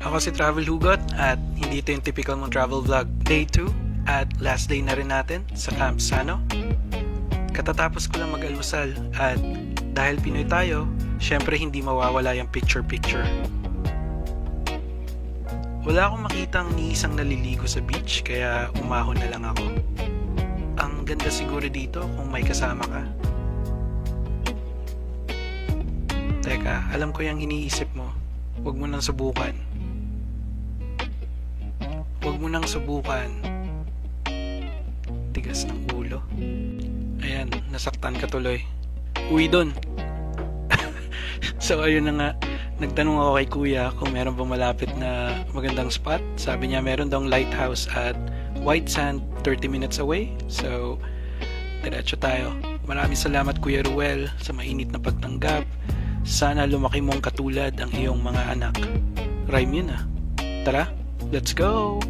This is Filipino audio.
Ako si Travel Hugot at hindi ito yung typical mong travel vlog. Day 2 at last day na rin natin sa Camp Sano. Katatapos ko lang mag-almusal at dahil Pinoy tayo, syempre hindi mawawala yung picture-picture. Wala akong makitang ni isang naliligo sa beach kaya umahon na lang ako. Ang ganda siguro dito kung may kasama ka. Teka, alam ko yung iniisip mo. Huwag mo nang subukan. Huwag mo nang subukan. Tigas ng ulo. Ayan, nasaktan ka tuloy. Uwi dun. So ayun na nga. Nagtanong ako kay kuya kung meron bang malapit na magandang spot. Sabi niya meron daw lighthouse at White Sand 30 minutes away. So, diretso tayo. Maraming salamat Kuya Ruel sa mainit na pagtanggap. Sana lumaki mong katulad ang iyong mga anak. Rhyme yun ah. Tara, let's go!